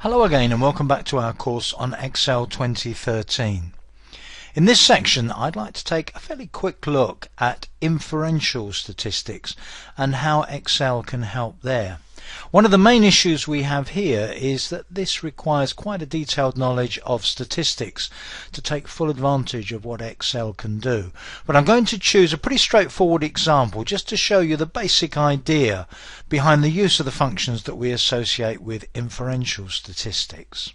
Hello again and welcome back to our course on Excel 2013. In this section I'd like to take a fairly quick look at inferential statistics and how Excel can help there. One of the main issues we have here is that this requires quite a detailed knowledge of statistics to take full advantage of what Excel can do. But I'm going to choose a pretty straightforward example just to show you the basic idea behind the use of the functions that we associate with inferential statistics.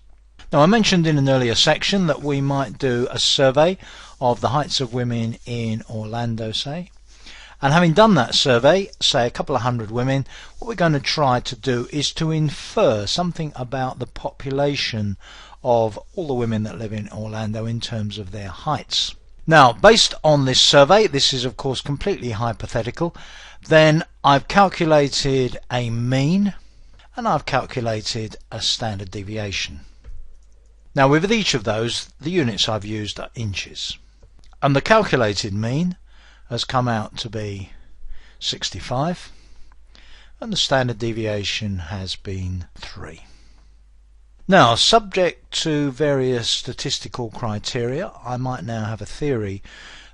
Now, I mentioned in an earlier section that we might do a survey of the heights of women in Orlando, say. And having done that survey, say a couple of hundred women, what we're going to try to do is to infer something about the population of all the women that live in Orlando in terms of their heights. Now, based on this survey, this is of course completely hypothetical, then I've calculated a mean and I've calculated a standard deviation. Now, with each of those, the units I've used are inches. And the calculated mean has come out to be 65 and the standard deviation has been 3. Now, subject to various statistical criteria, I might now have a theory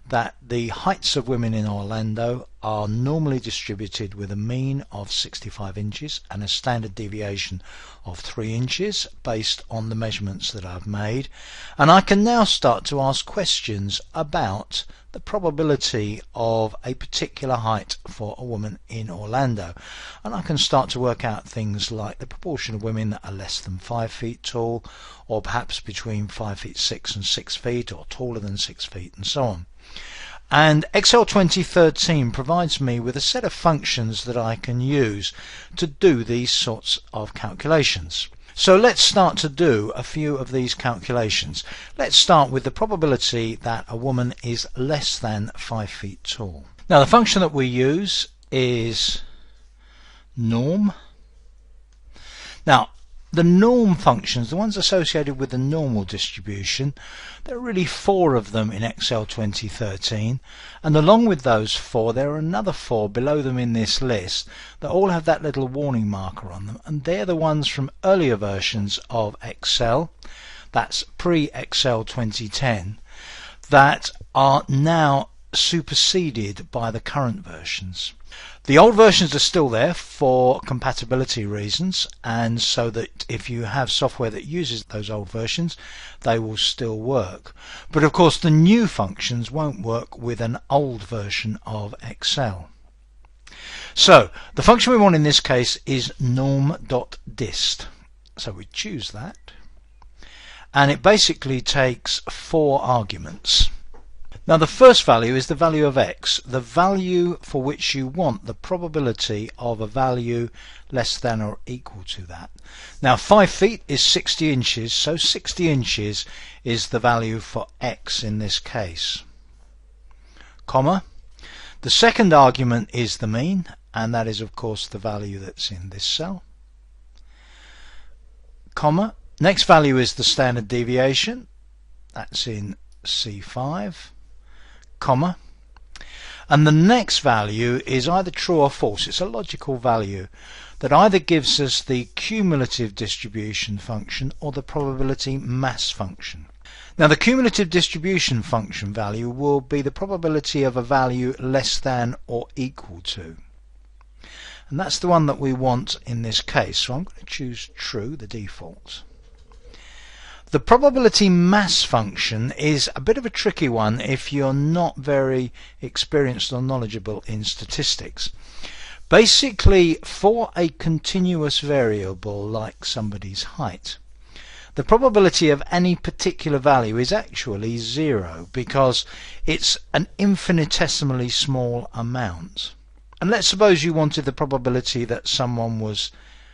that the heights of women in Orlando are normally distributed with a mean of 65 inches and a standard deviation of 3 inches based on the measurements that I've made, and I can now start to ask questions about the probability of a particular height for a woman in Orlando, and I can start to work out things like the proportion of women that are less than 5 feet tall, or perhaps between 5 feet 6 and 6 feet, or taller than 6 feet, and so on. And Excel 2013 provides me with a set of functions that I can use to do these sorts of calculations. So let's start to do a few of these calculations. Let's start with the probability that a woman is less than 5 feet tall. Now, the function that we use is norm. Now, the norm functions, the ones associated with the normal distribution, there are really 4 of them in Excel 2013, and along with those 4 there are another 4 below them in this list that all have that little warning marker on them, and they're the ones from earlier versions of Excel, that's pre-Excel 2010, that are now superseded by the current versions. The old versions are still there for compatibility reasons, and so that if you have software that uses those old versions, they will still work. But of course the new functions won't work with an old version of Excel. So the function we want in this case is norm.dist. So we choose that, and it basically takes 4 arguments. Now, the first value is the value of x, the value for which you want the probability of a value less than or equal to that. Now, 5 feet is 60 inches, so 60 inches is the value for x in this case. Comma. The second argument is the mean, and that is of course the value that's in this cell. Comma. Next value is the standard deviation, that's in C5. Comma, and the next value is either true or false. It's a logical value that either gives us the cumulative distribution function or the probability mass function. Now, the cumulative distribution function value will be the probability of a value less than or equal to, and that's the one that we want in this case, so I'm going to choose true, the default. The probability mass function is a bit of a tricky one if you're not very experienced or knowledgeable in statistics. Basically, for a continuous variable like somebody's height, the probability of any particular value is actually 0 because it's an infinitesimally small amount. And let's suppose you wanted the probability that someone was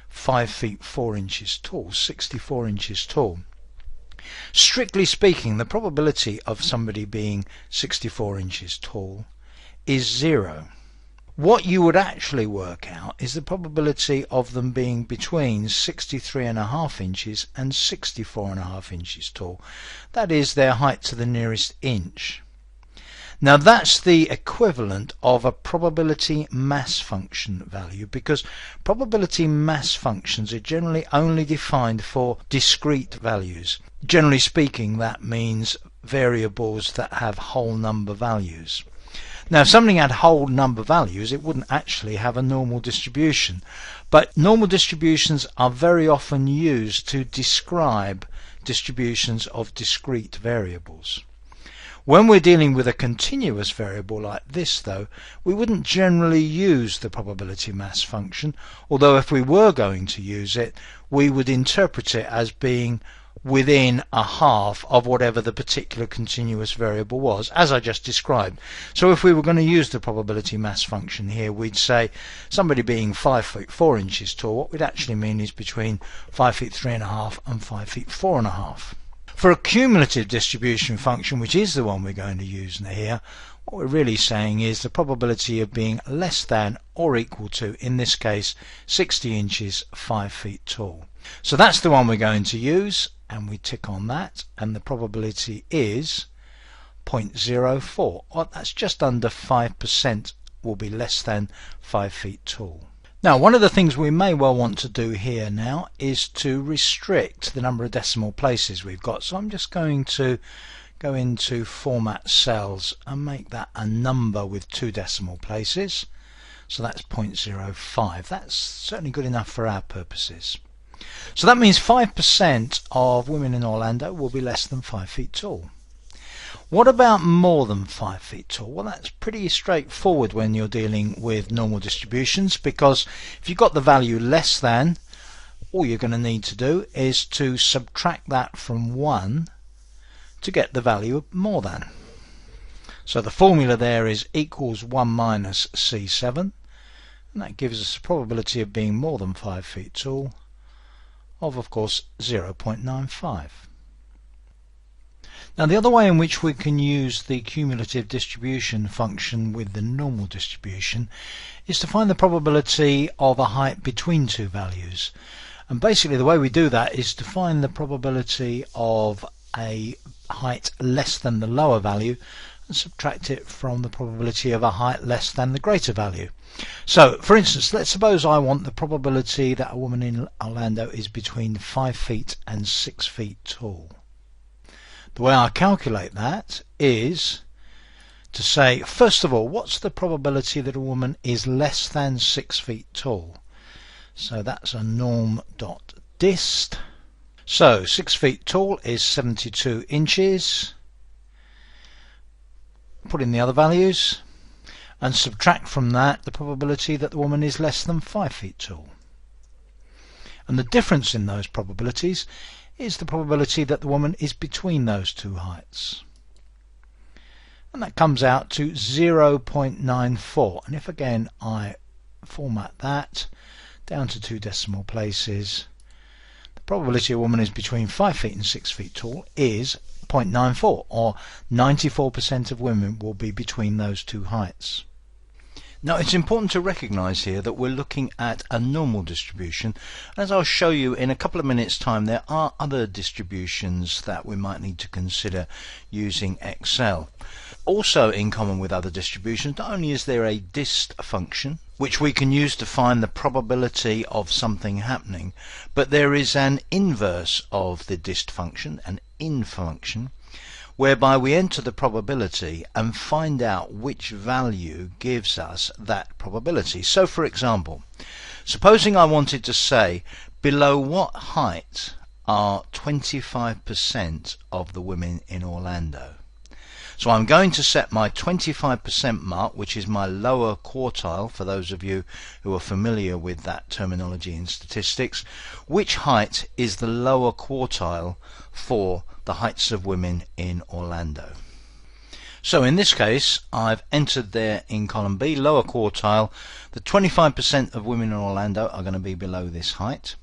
5 feet 4 inches tall, 64 inches tall. Strictly speaking, the probability of somebody being 64 inches tall is 0. What you would actually work out is the probability of them being between 63.5 inches and 64.5 inches tall. That is their height to the nearest inch. Now that's the equivalent of a probability mass function value, because probability mass functions are generally only defined for discrete values. Generally speaking, that means variables that have whole number values. Now if something had whole number values, it wouldn't actually have a normal distribution, but normal distributions are very often used to describe distributions of discrete variables. When we're dealing with a continuous variable like this, though, we wouldn't generally use the probability mass function, although if we were going to use it, we would interpret it as being within a half of whatever the particular continuous variable was, as I just described. So if we were going to use the probability mass function here, we'd say somebody being 5 feet 4 inches tall, what we'd actually mean is between 5 feet 3.5 and 5 feet 4.5. For a cumulative distribution function, which is the one we're going to use here, what we're really saying is the probability of being less than or equal to, in this case, 60 inches, 5 feet tall. So that's the one we're going to use, and we tick on that, and the probability is 0.04, or that's just under 5% will be less than 5 feet tall. Now, one of the things we may well want to do here now is to restrict the number of decimal places we've got. So I'm just going to go into Format Cells and make that a number with 2 decimal places. So that's 0.05. That's certainly good enough for our purposes. So that means 5% of women in Orlando will be less than 5 feet tall. What about more than 5 feet tall? Well, that's pretty straightforward when you're dealing with normal distributions, because if you've got the value less than, all you're going to need to do is to subtract that from 1 to get the value of more than. So the formula there is equals 1 minus C7, and that gives us a probability of being more than 5 feet tall of course 0.95. Now the other way in which we can use the cumulative distribution function with the normal distribution is to find the probability of a height between 2 values. And basically the way we do that is to find the probability of a height less than the lower value and subtract it from the probability of a height less than the greater value. So for instance, let's suppose I want the probability that a woman in Orlando is between 5 feet and 6 feet tall. The way I calculate that is to say, first of all, what's the probability that a woman is less than 6 feet tall? So that's a norm.dist. So 6 feet tall is 72 inches. Put in the other values and subtract from that the probability that the woman is less than 5 feet tall. And the difference in those probabilities is the probability that the woman is between those 2 heights. And that comes out to 0.94. And if again I format that down to 2 decimal places, the probability a woman is between 5 feet and 6 feet tall is 0.94, or 94% of women will be between those 2 heights. Now it's important to recognize here that we're looking at a normal distribution. As I'll show you in a couple of minutes time, there are other distributions that we might need to consider using Excel. Also in common with other distributions, not only is there a dist function which we can use to find the probability of something happening, but there is an inverse of the dist function, an in function, whereby we enter the probability and find out which value gives us that probability. So for example, supposing I wanted to say below what height are 25% of the women in Orlando. So I'm going to set my 25% mark, which is my lower quartile, for those of you who are familiar with that terminology in statistics. Which height is the lower quartile for the heights of women in Orlando? So in this case, I've entered there in column B, lower quartile, the 25% of women in Orlando are going to be below this height.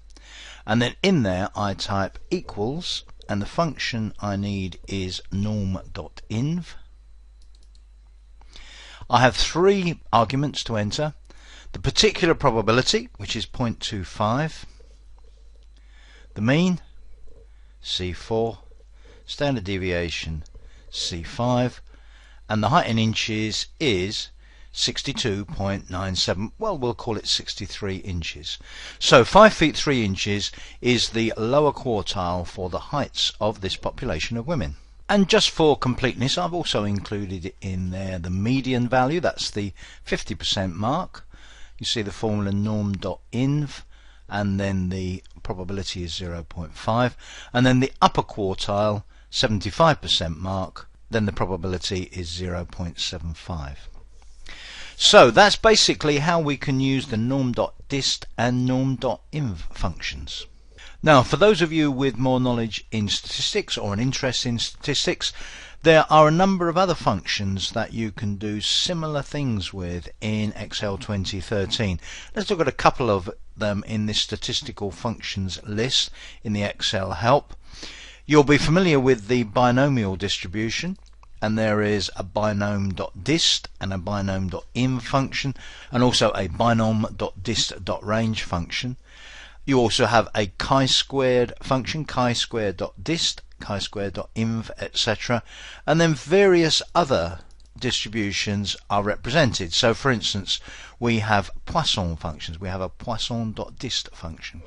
And then in there I type equals, and the function I need is norm.inv. I have 3 arguments to enter: the particular probability, which is 0.25, the mean, C4, standard deviation, C5, and the height in inches is 62.97, well, we'll call it 63 inches. So 5 feet 3 inches is the lower quartile for the heights of this population of women. And just for completeness, I've also included in there the median value, that's the 50% mark. You see the formula norm.inv, and then the probability is 0.5, and then the upper quartile, 75% mark, then the probability is 0.75. So that's basically how we can use the norm.dist and norm.inv functions. Now, for those of you with more knowledge in statistics or an interest in statistics, there are a number of other functions that you can do similar things with in Excel 2013. Let's look at a couple of them in this statistical functions list in the Excel help. You'll be familiar with the binomial distribution, and there is a binom.dist and a binom.inv function, and also a binom.dist.range function. You also have a chi-squared function, chi-squared.dist, chi-squared.inv, etc. And then various other distributions are represented. So for instance, we have Poisson functions. We have a Poisson.dist function.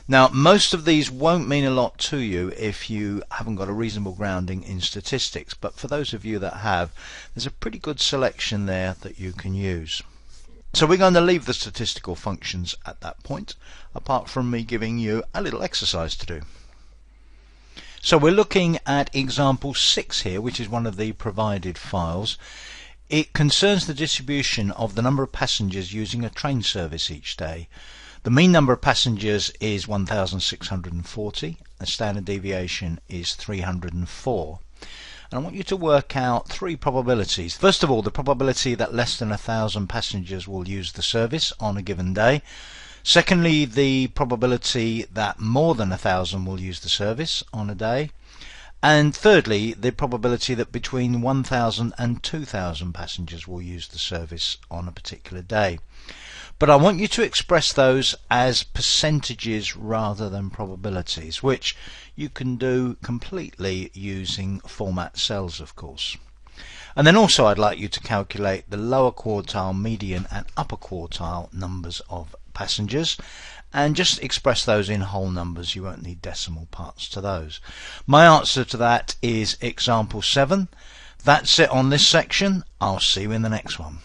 Now, most of these won't mean a lot to you if you haven't got a reasonable grounding in statistics, but for those of you that have, there's a pretty good selection there that you can use. So we're going to leave the statistical functions at that point, apart from me giving you a little exercise to do. So we're looking at example 6 here, which is one of the provided files. It concerns the distribution of the number of passengers using a train service each day. The mean number of passengers is 1,640. The standard deviation is 304. And I want you to work out 3 probabilities. First of all, the probability that less than 1,000 passengers will use the service on a given day. Secondly, the probability that more than 1,000 will use the service on a day. And thirdly, the probability that between 1,000 and 2,000 passengers will use the service on a particular day. But I want you to express those as percentages rather than probabilities, which you can do completely using format cells, of course. And then also I'd like you to calculate the lower quartile, median and upper quartile numbers of passengers, and just express those in whole numbers. You won't need decimal parts to those. My answer to that is example 7. That's it on this section. I'll see you in the next one.